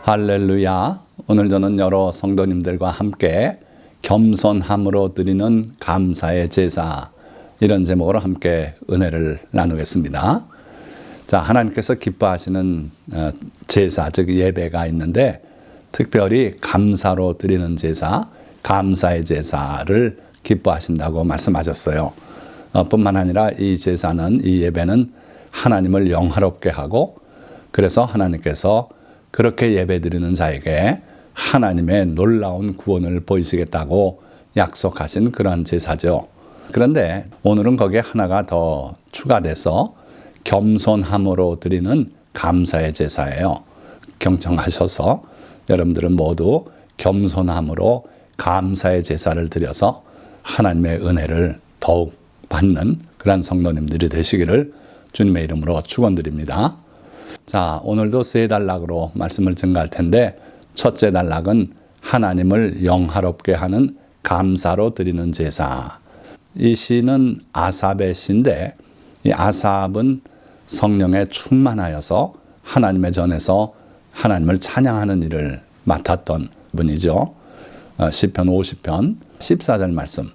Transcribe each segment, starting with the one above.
할렐루야. 오늘 저는 여러 성도님들과 함께 겸손함으로 드리는 감사의 제사, 이런 제목으로 함께 은혜를 나누겠습니다. 자, 하나님께서 기뻐하시는 제사, 즉 예배가 있는데 특별히 감사로 드리는 제사, 감사의 제사를 기뻐하신다고 말씀하셨어요. 뿐만 아니라 이 제사는, 이 예배는 하나님을 영화롭게 하고, 그래서 하나님께서 그렇게 예배드리는 자에게 하나님의 놀라운 구원을 보이시겠다고 약속하신 그런 제사죠. 그런데 오늘은 거기에 하나가 더 추가돼서 겸손함으로 드리는 감사의 제사예요. 경청하셔서 여러분들은 모두 겸손함으로 감사의 제사를 드려서 하나님의 은혜를 더욱 받는 그런 성도님들이 되시기를 주님의 이름으로 축원드립니다. 자, 오늘도 세 단락으로 말씀을 증가할 텐데, 첫째 단락은 하나님을 영화롭게 하는 감사로 드리는 제사. 이 시는 아삽의 시인데, 이 아삽은 성령에 충만하여서 하나님의 전에서 하나님을 찬양하는 일을 맡았던 분이죠. 시편 50편 14절 말씀.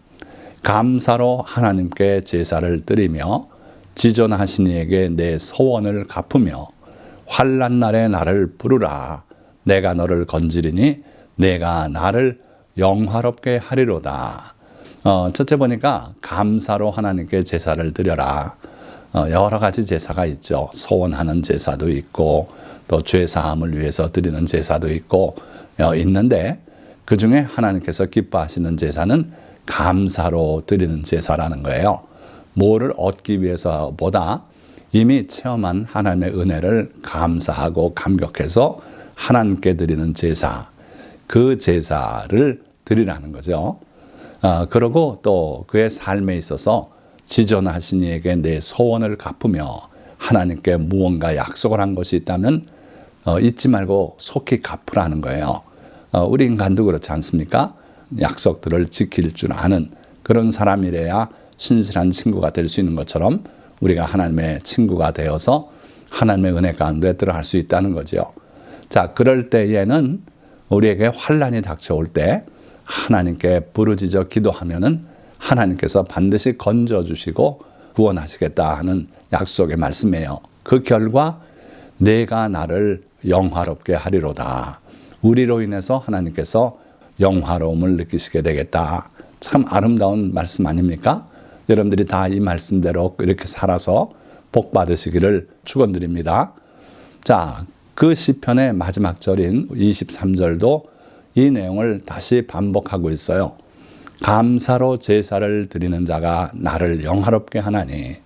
감사로 하나님께 제사를 드리며 지존하신 이에게 내 소원을 갚으며 환난 날에 나를 부르라. 내가 너를 건지리니 내가 나를 영화롭게 하리로다. 첫째 보니까 감사로 하나님께 제사를 드려라. 여러 가지 제사가 있죠. 소원하는 제사도 있고 또 죄사함을 위해서 드리는 제사도 있고 있는데, 그 중에 하나님께서 기뻐하시는 제사는 감사로 드리는 제사라는 거예요. 뭐를 얻기 위해서보다 이미 체험한 하나님의 은혜를 감사하고 감격해서 하나님께 드리는 제사, 그 제사를 드리라는 거죠. 그리고 또 그의 삶에 있어서 지존하신 이에게 내 소원을 갚으며, 하나님께 무언가 약속을 한 것이 있다면 잊지 말고 속히 갚으라는 거예요. 우리 인간도 그렇지 않습니까? 약속들을 지킬 줄 아는 그런 사람이래야 신실한 친구가 될 수 있는 것처럼 우리가 하나님의 친구가 되어서 하나님의 은혜 가운데 들어갈 수 있다는 거죠. 자, 그럴 때에는 우리에게 환난이 닥쳐올 때 하나님께 부르짖어 기도하면은 하나님께서 반드시 건져주시고 구원하시겠다 하는 약속의 말씀이에요. 그 결과 내가 나를 영화롭게 하리로다. 우리로 인해서 하나님께서 영화로움을 느끼시게 되겠다. 참 아름다운 말씀 아닙니까? 여러분들이 다 이 말씀대로 이렇게 살아서 복 받으시기를 축원드립니다. 자, 그 시편의 마지막 절인 23절도 이 내용을 다시 반복하고 있어요. 감사로 제사를 드리는 자가 나를 영화롭게 하나니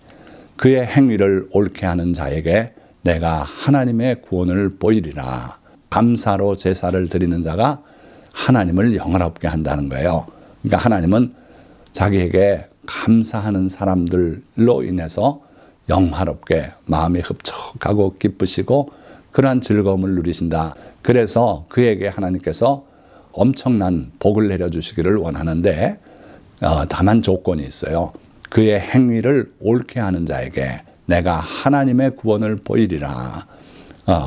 그의 행위를 옳게 하는 자에게 내가 하나님의 구원을 보이리라. 감사로 제사를 드리는 자가 하나님을 영화롭게 한다는 거예요. 그러니까 하나님은 자기에게 감사하는 사람들로 인해서 영화롭게 마음이 흡족하고 기쁘시고 그러한 즐거움을 누리신다. 그래서 그에게 하나님께서 엄청난 복을 내려주시기를 원하는데, 다만 조건이 있어요. 그의 행위를 옳게 하는 자에게 내가 하나님의 구원을 보이리라.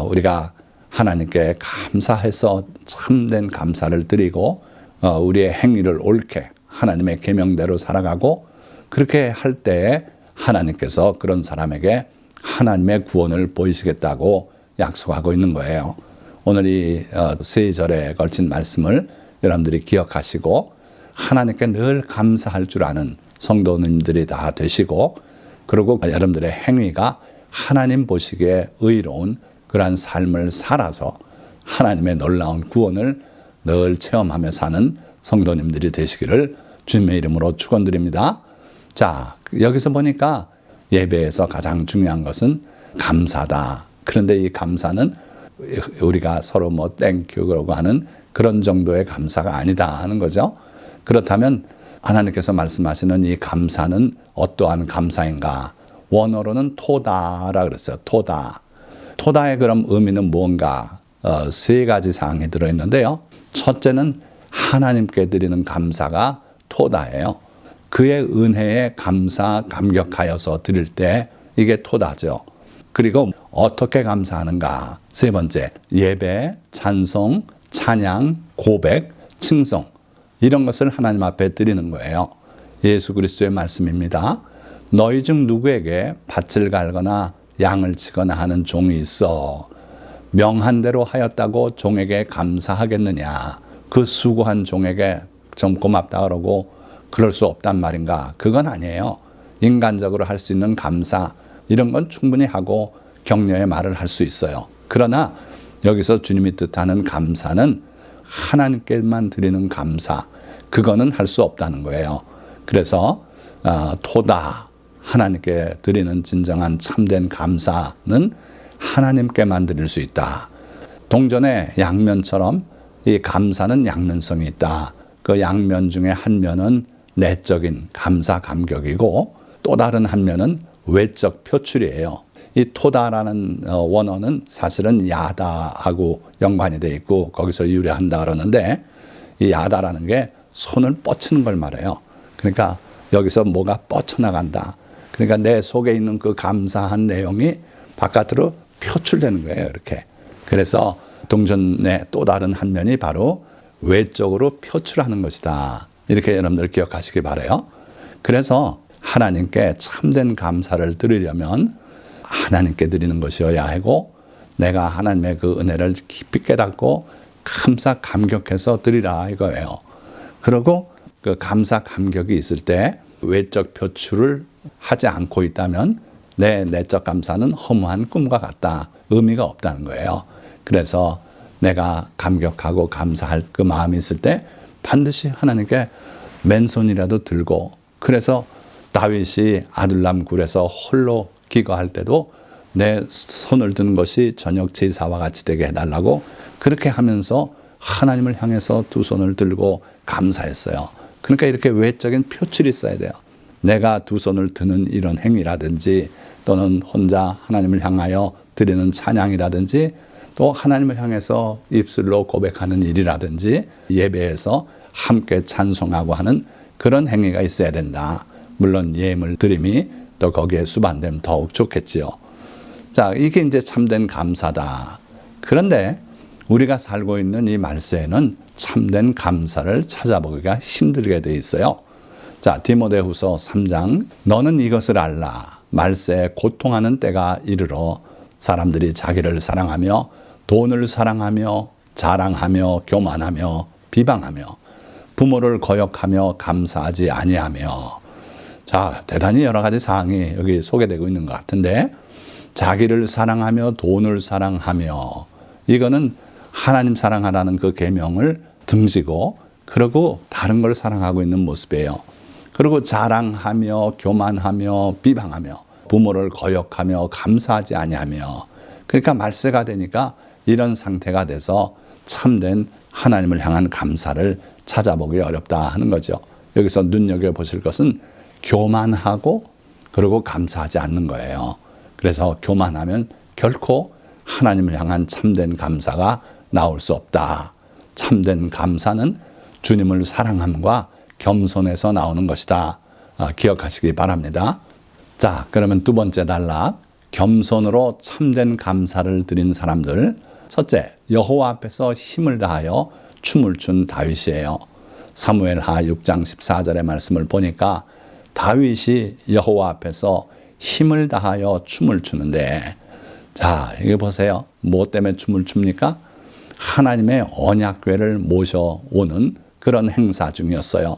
우리가 하나님께 감사해서 참된 감사를 드리고 우리의 행위를 옳게 하나님의 계명대로 살아가고, 그렇게 할 때에 하나님께서 그런 사람에게 하나님의 구원을 보이시겠다고 약속하고 있는 거예요. 오늘 이 세 절에 걸친 말씀을 여러분들이 기억하시고 하나님께 늘 감사할 줄 아는 성도님들이 다 되시고, 그리고 여러분들의 행위가 하나님 보시기에 의로운 그러한 삶을 살아서 하나님의 놀라운 구원을 늘 체험하며 사는 성도님들이 되시기를 주님의 이름으로 축원드립니다. 자, 여기서 보니까 예배에서 가장 중요한 것은 감사다. 그런데 이 감사는 우리가 서로 뭐 땡큐 그러고 하는 그런 정도의 감사가 아니다 하는 거죠. 그렇다면 하나님께서 말씀하시는 이 감사는 어떠한 감사인가? 원어로는 토다라 그랬어요. 토다. 토다의 그럼 의미는 무언가? 세 가지 사항이 들어있는데요. 첫째는 하나님께 드리는 감사가 토다예요. 그의 은혜에 감사, 감격하여서 드릴 때 이게 토다죠. 그리고 어떻게 감사하는가? 세 번째, 예배, 찬송, 찬양, 고백, 칭송 이런 것을 하나님 앞에 드리는 거예요. 예수 그리스도의 말씀입니다. 너희 중 누구에게 밭을 갈거나 양을 치거나 하는 종이 있어 명한 대로 하였다고 종에게 감사하겠느냐? 그 수고한 종에게 좀 고맙다 그러고 그럴 수 없단 말인가? 그건 아니에요. 인간적으로 할 수 있는 감사 이런 건 충분히 하고 격려의 말을 할 수 있어요. 그러나 여기서 주님이 뜻하는 감사는 하나님께만 드리는 감사, 그거는 할 수 없다는 거예요. 그래서 토다, 하나님께 드리는 진정한 참된 감사는 하나님께만 드릴 수 있다. 동전의 양면처럼 이 감사는 양면성이 있다. 그 양면 중에 한 면은 내적인 감사 감격이고 또 다른 한 면은 외적 표출이에요. 이 토다라는 원어는 사실은 야다하고 연관이 되어 있고 거기서 유래한다 그러는데 이 야다라는 게 손을 뻗치는 걸 말해요. 그러니까 여기서 뭐가 뻗쳐나간다. 그러니까 내 속에 있는 그 감사한 내용이 바깥으로 표출되는 거예요. 이렇게. 그래서 동전의 또 다른 한 면이 바로 외적으로 표출하는 것이다. 이렇게 여러분들 기억하시기 바라요. 그래서 하나님께 참된 감사를 드리려면 하나님께 드리는 것이어야 하고 내가 하나님의 그 은혜를 깊이 깨닫고 감사 감격해서 드리라 이거예요. 그리고 그 감사 감격이 있을 때 외적 표출을 하지 않고 있다면 내 내적 감사는 허무한 꿈과 같다. 의미가 없다는 거예요. 그래서 내가 감격하고 감사할 그 마음이 있을 때 반드시 하나님께 맨손이라도 들고 그래서 다윗이 아둘람 굴에서 홀로 기거할 때도 내 손을 드는 것이 저녁 제사와 같이 되게 해달라고 그렇게 하면서 하나님을 향해서 두 손을 들고 감사했어요. 그러니까 이렇게 외적인 표출이 있어야 돼요. 내가 두 손을 드는 이런 행위라든지 또는 혼자 하나님을 향하여 드리는 찬양이라든지 또 하나님을 향해서 입술로 고백하는 일이라든지 예배에서 함께 찬송하고 하는 그런 행위가 있어야 된다. 물론 예물 드림이 또 거기에 수반되면 더욱 좋겠지요. 자, 이게 이제 참된 감사다. 그런데 우리가 살고 있는 이 말세에는 참된 감사를 찾아보기가 힘들게 돼 있어요. 자, 디모데후서 3장 너는 이것을 알라. 말세에 고통하는 때가 이르러 사람들이 자기를 사랑하며 돈을 사랑하며 자랑하며 교만하며 비방하며 부모를 거역하며 감사하지 아니하며 자, 대단히 여러 가지 사항이 여기 소개되고 있는 것 같은데 자기를 사랑하며 돈을 사랑하며 이거는 하나님 사랑하라는 그 계명을 등지고 그리고 다른 걸 사랑하고 있는 모습이에요. 그리고 자랑하며 교만하며 비방하며 부모를 거역하며 감사하지 아니하며 그러니까 말세가 되니까 이런 상태가 돼서 참된 하나님을 향한 감사를 찾아보기 어렵다 하는 거죠. 여기서 눈여겨보실 것은 교만하고 그리고 감사하지 않는 거예요. 그래서 교만하면 결코 하나님을 향한 참된 감사가 나올 수 없다. 참된 감사는 주님을 사랑함과 겸손해서 나오는 것이다. 기억하시기 바랍니다. 자, 그러면 두 번째 단락. 겸손으로 참된 감사를 드린 사람들. 첫째, 여호와 앞에서 힘을 다하여 춤을 춘 다윗이에요. 사무엘하 6장 14절의 말씀을 보니까 다윗이 여호와 앞에서 힘을 다하여 춤을 추는데 자, 이거 보세요. 뭐 때문에 춤을 춥니까? 하나님의 언약궤를 모셔오는 그런 행사 중이었어요.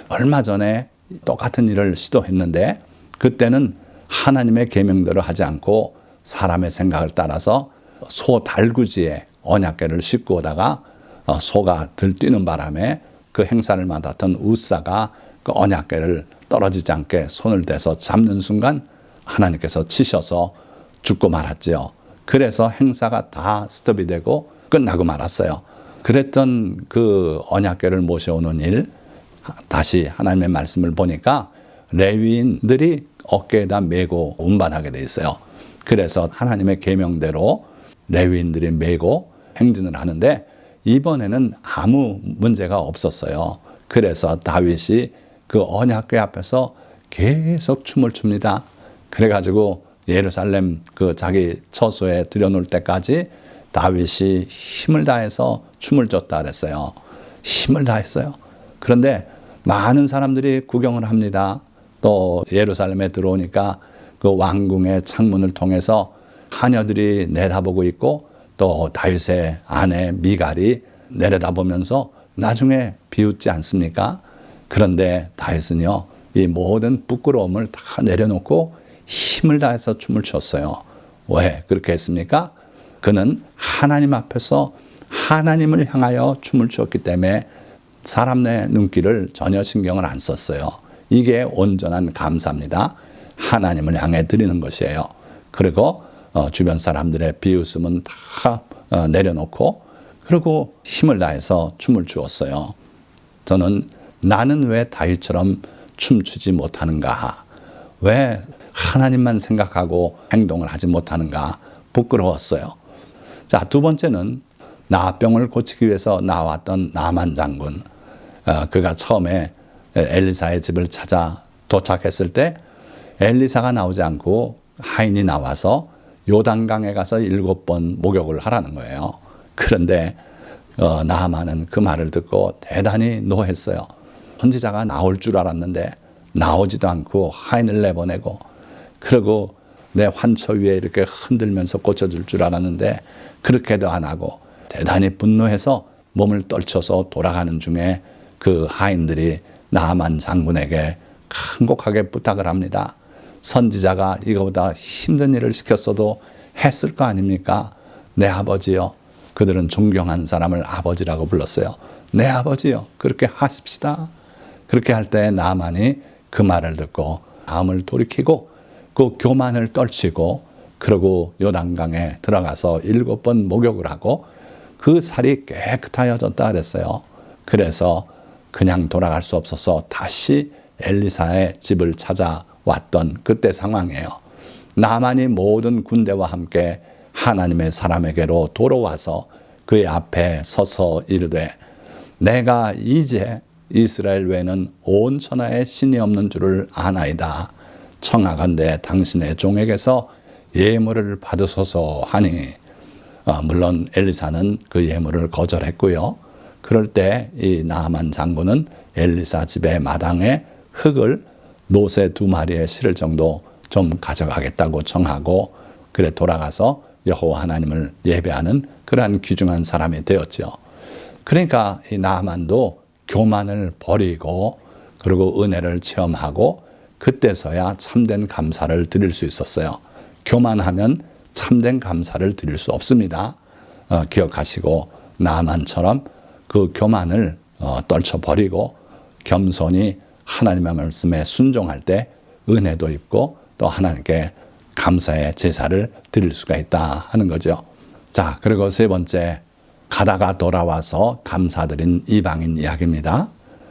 얼마 전에 똑같은 일을 시도했는데 그때는 하나님의 계명대로 하지 않고 사람의 생각을 따라서 소 달구지에 언약궤를 싣고 오다가 소가 들뛰는 바람에 그 행사를 맡았던 우사가 그 언약궤를 떨어지지 않게 손을 대서 잡는 순간 하나님께서 치셔서 죽고 말았지요. 그래서 행사가 다 스톱이 되고 끝나고 말았어요. 그랬던 그 언약궤를 모셔오는 일, 다시 하나님의 말씀을 보니까 레위인들이 어깨에다 메고 운반하게 돼 있어요. 그래서 하나님의 계명대로 레위인들이 메고 행진을 하는데 이번에는 아무 문제가 없었어요. 그래서 다윗이 그 언약궤 앞에서 계속 춤을 춥니다. 그래가지고 예루살렘 그 자기 처소에 들여놓을 때까지 다윗이 힘을 다해서 춤을 췄다 그랬어요. 힘을 다했어요. 그런데 많은 사람들이 구경을 합니다. 또 예루살렘에 들어오니까 그 왕궁의 창문을 통해서 하녀들이 내다보고 있고 또 다윗의 아내 미갈이 내려다보면서 나중에 비웃지 않습니까? 그런데 다윗은요, 이 모든 부끄러움을 다 내려놓고 힘을 다해서 춤을 췄어요. 왜 그렇게 했습니까? 그는 하나님 앞에서 하나님을 향하여 춤을 췄기 때문에 사람 내 눈길을 전혀 신경을 안 썼어요. 이게 온전한 감사입니다. 하나님을 향해 드리는 것이에요. 그리고 주변 사람들의 비웃음은 다 내려놓고 그리고 힘을 다해서 춤을 추었어요. 저는 나는 왜 다윗처럼 춤추지 못하는가? 왜 하나님만 생각하고 행동을 하지 못하는가? 부끄러웠어요. 자, 두 번째는 나병을 고치기 위해서 나왔던 나만 장군. 그가 처음에 엘리사의 집을 찾아 도착했을 때 엘리사가 나오지 않고 하인이 나와서 요단강에 가서 7번 목욕을 하라는 거예요. 그런데 나아만은 그 말을 듣고 대단히 노했어요. 선지자가 나올 줄 알았는데 나오지도 않고 하인을 내보내고 그리고 내 환처 위에 이렇게 흔들면서 고쳐줄 줄 알았는데 그렇게도 안 하고 대단히 분노해서 몸을 떨쳐서 돌아가는 중에 그 하인들이 나아만 장군에게 간곡하게 부탁을 합니다. 선지자가 이거보다 힘든 일을 시켰어도 했을 거 아닙니까? 내 아버지요. 그들은 존경한 사람을 아버지라고 불렀어요. 내 아버지요. 그렇게 하십시다. 그렇게 할 때 나아만이 그 말을 듣고 마음을 돌이키고 그 교만을 떨치고 그러고 요단강에 들어가서 7번 목욕을 하고 그 살이 깨끗하여졌다 그랬어요. 그래서 그냥 돌아갈 수 없어서 다시 엘리사의 집을 찾아왔던 그때 상황이에요. 나만이 모든 군대와 함께 하나님의 사람에게로 돌아와서 그의 앞에 서서 이르되 내가 이제 이스라엘 외에는 온 천하에 신이 없는 줄을 아나이다. 청하건대 당신의 종에게서 예물을 받으소서 하니 물론 엘리사는 그 예물을 거절했고요. 그럴 때 이 나아만 장군은 엘리사 집의 마당에 흙을 노새 2마리에 실을 정도 좀 가져가겠다고 청하고 그래 돌아가서 여호와 하나님을 예배하는 그러한 귀중한 사람이 되었죠. 그러니까 이 나아만도 교만을 버리고 그리고 은혜를 체험하고 그때서야 참된 감사를 드릴 수 있었어요. 교만하면 참된 감사를 드릴 수 없습니다. 기억하시고 나아만처럼 그 교만을 떨쳐버리고 겸손히 하나님의 말씀에 순종할 때 은혜도 입고 또 하나님께 감사의 제사를 드릴 수가 있다 하는 거죠. 자, 그리고 세 번째, 가다가 돌아와서 감사드린 이방인 이야기입니다.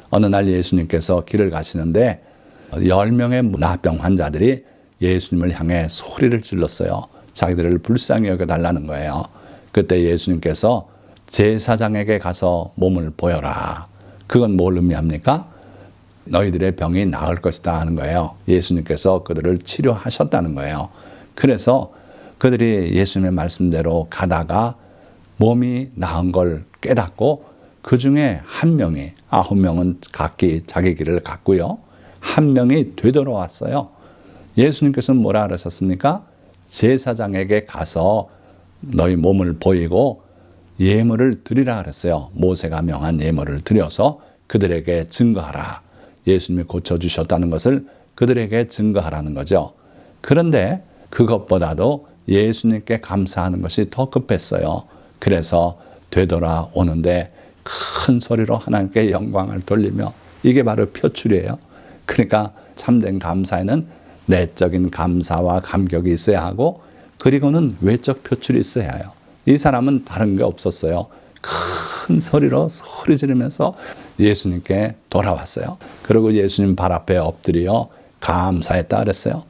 어느 날 예수님께서 길을 가시는데 10명의 나병 환자들이 예수님을 향해 소리를 질렀어요. 자기들을 불쌍히 여겨달라는 거예요. 그때 예수님께서 제사장에게 가서 몸을 보여라. 그건 뭘 의미합니까? 너희들의 병이 나을 것이다 하는 거예요. 예수님께서 그들을 치료하셨다는 거예요. 그래서 그들이 예수님의 말씀대로 가다가 몸이 나은 걸 깨닫고 그 중에 한 명이 9명은 각기 자기 길을 갔고요. 한 명이 되돌아왔어요. 예수님께서는 뭐라 그러셨습니까? 제사장에게 가서 너희 몸을 보이고 예물을 드리라 그랬어요. 모세가 명한 예물을 드려서 그들에게 증거하라. 예수님이 고쳐주셨다는 것을 그들에게 증거하라는 거죠. 그런데 그것보다도 예수님께 감사하는 것이 더 급했어요. 그래서 되돌아오는데 큰 소리로 하나님께 영광을 돌리며 이게 바로 표출이에요. 그러니까 참된 감사에는 내적인 감사와 감격이 있어야 하고 그리고는 외적 표출이 있어야 해요. 이 사람은 다른 게 없었어요. 큰 소리로 소리 지르면서 예수님께 돌아왔어요. 그리고 예수님 발 앞에 엎드려 감사했다 그랬어요.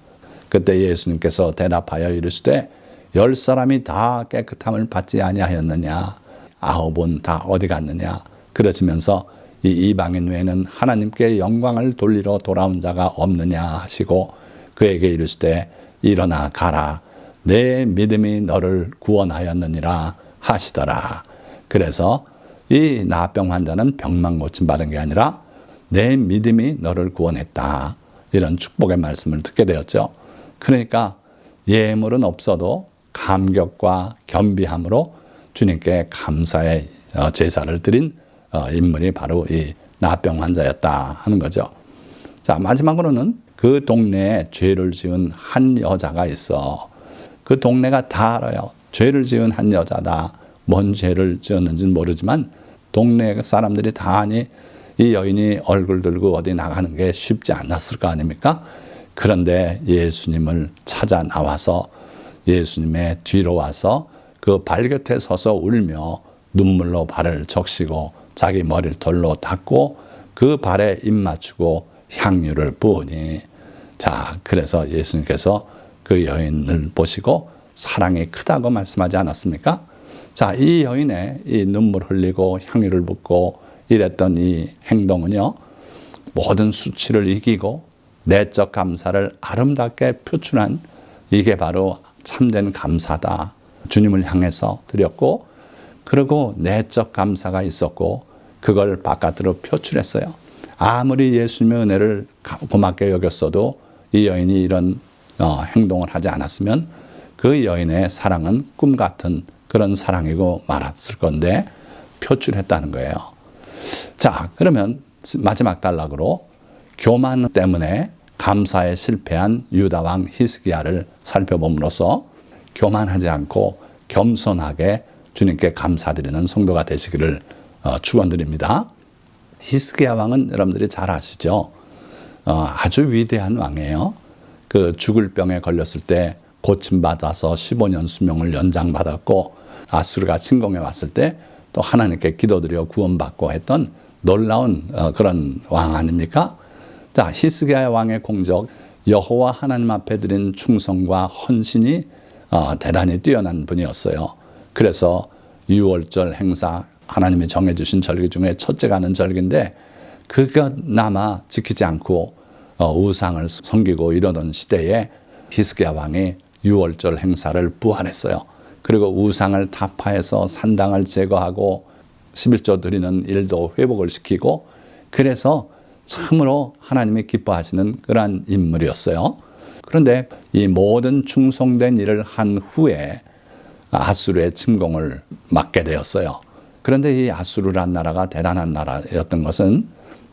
그때 예수님께서 대답하여 이르시되 10사람이 다 깨끗함을 받지 아니하였느냐 9은 다 어디 갔느냐 그러시면서 이 이방인 외에는 하나님께 영광을 돌리러 돌아온 자가 없느냐 하시고 그에게 이르시되 일어나 가라. 내 믿음이 너를 구원하였느니라 하시더라. 그래서 이 나병 환자는 병만 고침받은 게 아니라 내 믿음이 너를 구원했다. 이런 축복의 말씀을 듣게 되었죠. 그러니까 예물은 없어도 감격과 겸비함으로 주님께 감사의 제사를 드린 인물이 바로 이 나병 환자였다 하는 거죠. 자, 마지막으로는 그 동네에 죄를 지은 한 여자가 있어. 그 동네가 다 알아요. 죄를 지은 한 여자다. 뭔 죄를 지었는지는 모르지만 동네 사람들이 다 아니 이 여인이 얼굴 들고 어디 나가는 게 쉽지 않았을 거 아닙니까? 그런데 예수님을 찾아 나와서 예수님의 뒤로 와서 그 발 곁에 서서 울며 눈물로 발을 적시고 자기 머리를 돌로 닦고 그 발에 입 맞추고 향유를 부으니, 자, 그래서 예수님께서 그 여인을 보시고 사랑이 크다고 말씀하지 않았습니까? 자, 이 여인의 이 눈물 흘리고 향유를 붓고 이랬던 이 행동은요, 모든 수치를 이기고 내적 감사를 아름답게 표출한, 이게 바로 참된 감사다. 주님을 향해서 드렸고, 그리고 내적 감사가 있었고 그걸 바깥으로 표출했어요. 아무리 예수님의 은혜를 고맙게 여겼어도 이 여인이 이런 행동을 하지 않았으면 그 여인의 사랑은 꿈 같은 그런 사랑이고 말았을 건데 표출했다는 거예요. 자, 그러면 마지막 단락으로 교만 때문에 감사에 실패한 유다 왕 히스기야를 살펴봄으로써 교만하지 않고 겸손하게 주님께 감사드리는 성도가 되시기를 축원드립니다. 히스기야 왕은 여러분들이 잘 아시죠? 아주 위대한 왕이에요. 그 죽을 병에 걸렸을 때 고침받아서 15년 수명을 연장받았고, 아수르가 침공해 왔을 때 또 하나님께 기도드려 구원받고 했던 놀라운 그런 왕 아닙니까? 자, 히스기야 왕의 공적, 여호와 하나님 앞에 드린 충성과 헌신이 대단히 뛰어난 분이었어요. 그래서 유월절 행사, 하나님이 정해주신 절기 중에 첫째가 하는 절기인데 그것나마 지키지 않고 우상을 섬기고 이러던 시대에 히스기야 왕이 유월절 행사를 부활했어요. 그리고 우상을 타파해서 산당을 제거하고 11조 드리는 일도 회복을 시키고, 그래서 참으로 하나님이 기뻐하시는 그러한 인물이었어요. 그런데 이 모든 충성된 일을 한 후에 아수르의 침공을 맞게 되었어요. 그런데 이 아수르란 나라가 대단한 나라였던 것은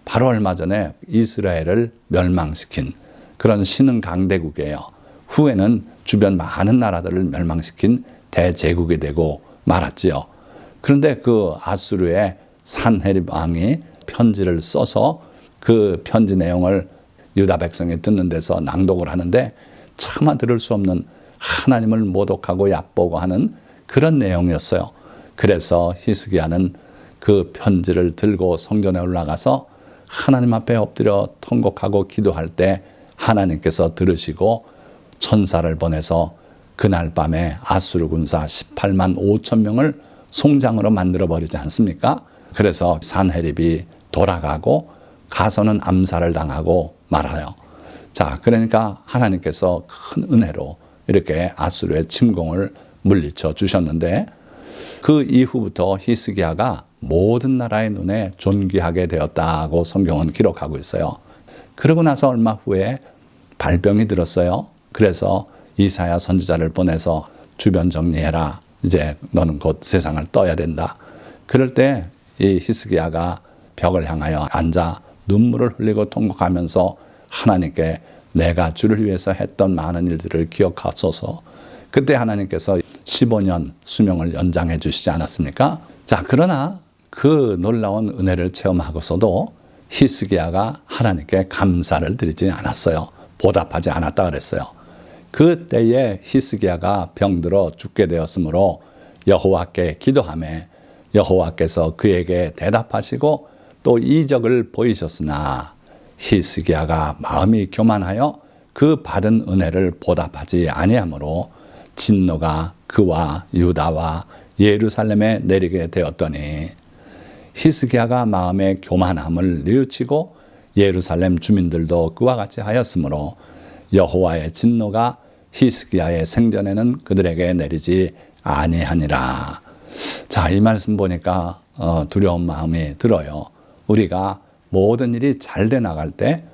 바로 얼마 전에 이스라엘을 멸망시킨 그런 신흥 강대국이에요. 후에는 주변 많은 나라들을 멸망시킨 대제국이 되고 말았지요. 그런데 그 아수르의 산헤립 왕이 편지를 써서 그 편지 내용을 유다 백성이 듣는 데서 낭독을 하는데 차마 들을 수 없는, 하나님을 모독하고 얕보고 하는 그런 내용이었어요. 그래서 히스기야는 그 편지를 들고 성전에 올라가서 하나님 앞에 엎드려 통곡하고 기도할 때 하나님께서 들으시고 천사를 보내서 그날 밤에 아수르 군사 18만 5천 명을 송장으로 만들어버리지 않습니까? 그래서 산헤립이 돌아가고 가서는 암살을 당하고 말아요. 자, 그러니까 하나님께서 큰 은혜로 이렇게 아수르의 침공을 물리쳐 주셨는데, 그 이후부터 히스기야가 모든 나라의 눈에 존귀하게 되었다고 성경은 기록하고 있어요. 그러고 나서 얼마 후에 발병이 들었어요. 그래서 이사야 선지자를 보내서 주변 정리해라. 이제 너는 곧 세상을 떠야 된다. 그럴 때 이 히스기야가 벽을 향하여 앉아 눈물을 흘리고 통곡하면서 하나님께 내가 주를 위해서 했던 많은 일들을 기억하소서. 그때 하나님께서 15년 수명을 연장해 주시지 않았습니까? 자, 그러나 그 놀라운 은혜를 체험하고서도 히스기야가 하나님께 감사를 드리지 않았어요. 보답하지 않았다 그랬어요. 그때에 히스기야가 병들어 죽게 되었으므로 여호와께 기도하며 여호와께서 그에게 대답하시고 또 이적을 보이셨으나 히스기야가 마음이 교만하여 그 받은 은혜를 보답하지 아니하므로 진노가 그와 유다와 예루살렘에 내리게 되었더니, 히스기야가 마음의 교만함을 뉘우치고 예루살렘 주민들도 그와 같이 하였으므로 여호와의 진노가 히스기야의 생전에는 그들에게 내리지 아니하니라. 자, 이 말씀 보니까 두려운 마음이 들어요. 우리가 모든 일이 잘 돼 나갈 때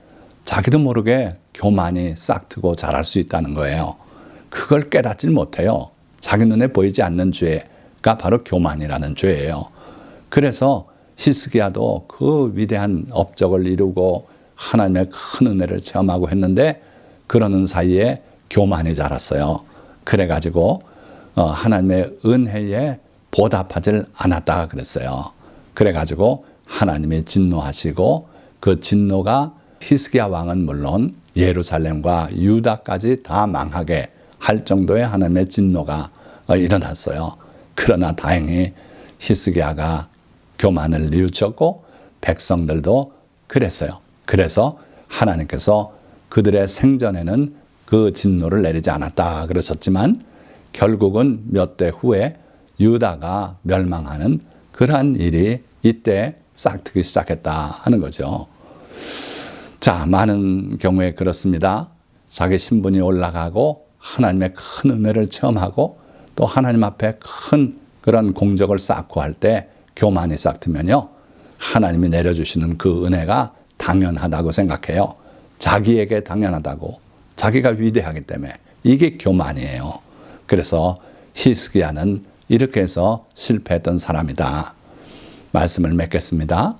자기도 모르게 교만이 싹트고 자랄 수 있다는 거예요. 그걸 깨닫질 못해요. 자기 눈에 보이지 않는 죄가 바로 교만이라는 죄예요. 그래서 히스기야도 그 위대한 업적을 이루고 하나님의 큰 은혜를 체험하고 했는데 그러는 사이에 교만이 자랐어요. 그래가지고 하나님의 은혜에 보답하지 않았다 그랬어요. 그래가지고 하나님이 진노하시고 그 진노가 히스기야 왕은 물론 예루살렘과 유다까지 다 망하게 할 정도의 하나님의 진노가 일어났어요. 그러나 다행히 히스기야가 교만을 뉘우쳤고 백성들도 그랬어요. 그래서 하나님께서 그들의 생전에는 그 진노를 내리지 않았다 그러셨지만 결국은 몇 대 후에 유다가 멸망하는 그러한 일이 이때 싹트기 시작했다 하는 거죠. 자, 많은 경우에 그렇습니다. 자기 신분이 올라가고 하나님의 큰 은혜를 체험하고 또 하나님 앞에 큰 그런 공적을 쌓고 할 때 교만이 싹트면요, 하나님이 내려주시는 그 은혜가 당연하다고 생각해요. 자기에게 당연하다고, 자기가 위대하기 때문에. 이게 교만이에요. 그래서 히스기야는 이렇게 해서 실패했던 사람이다. 말씀을 맺겠습니다.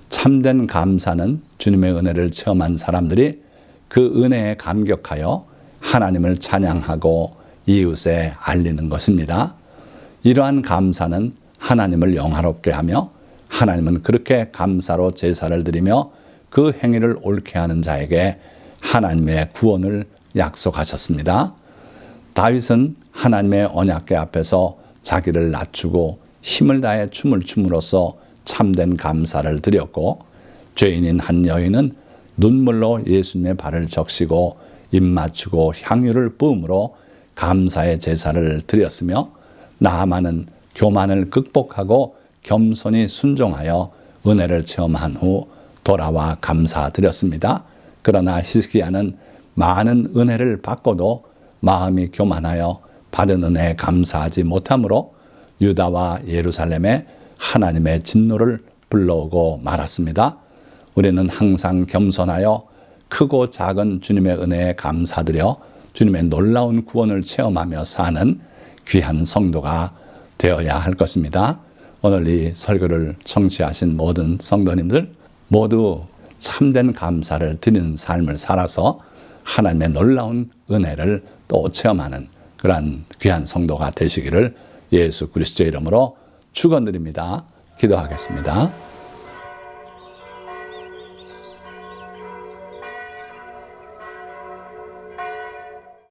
참된 감사는 주님의 은혜를 체험한 사람들이 그 은혜에 감격하여 하나님을 찬양하고 이웃에 알리는 것입니다. 이러한 감사는 하나님을 영화롭게 하며 하나님은 그렇게 감사로 제사를 드리며 그 행위를 옳게 하는 자에게 하나님의 구원을 약속하셨습니다. 다윗은 하나님의 언약궤 앞에서 자기를 낮추고 힘을 다해 춤을 춤으로써 참된 감사를 드렸고, 죄인인 한 여인은 눈물로 예수님의 발을 적시고 입 맞추고 향유를 뿜으로 감사의 제사를 드렸으며, 나아만은 교만을 극복하고 겸손히 순종하여 은혜를 체험한 후 돌아와 감사드렸습니다. 그러나 히스기야는 많은 은혜를 받고도 마음이 교만하여 받은 은혜에 감사하지 못하므로 유다와 예루살렘에 하나님의 진노를 불러오고 말았습니다. 우리는 항상 겸손하여 크고 작은 주님의 은혜에 감사드려 주님의 놀라운 구원을 체험하며 사는 귀한 성도가 되어야 할 것입니다. 오늘 이 설교를 청취하신 모든 성도님들 모두 참된 감사를 드리는 삶을 살아서 하나님의 놀라운 은혜를 또 체험하는 그러한 귀한 성도가 되시기를 예수 그리스도의 이름으로 축원드립니다. 기도하겠습니다.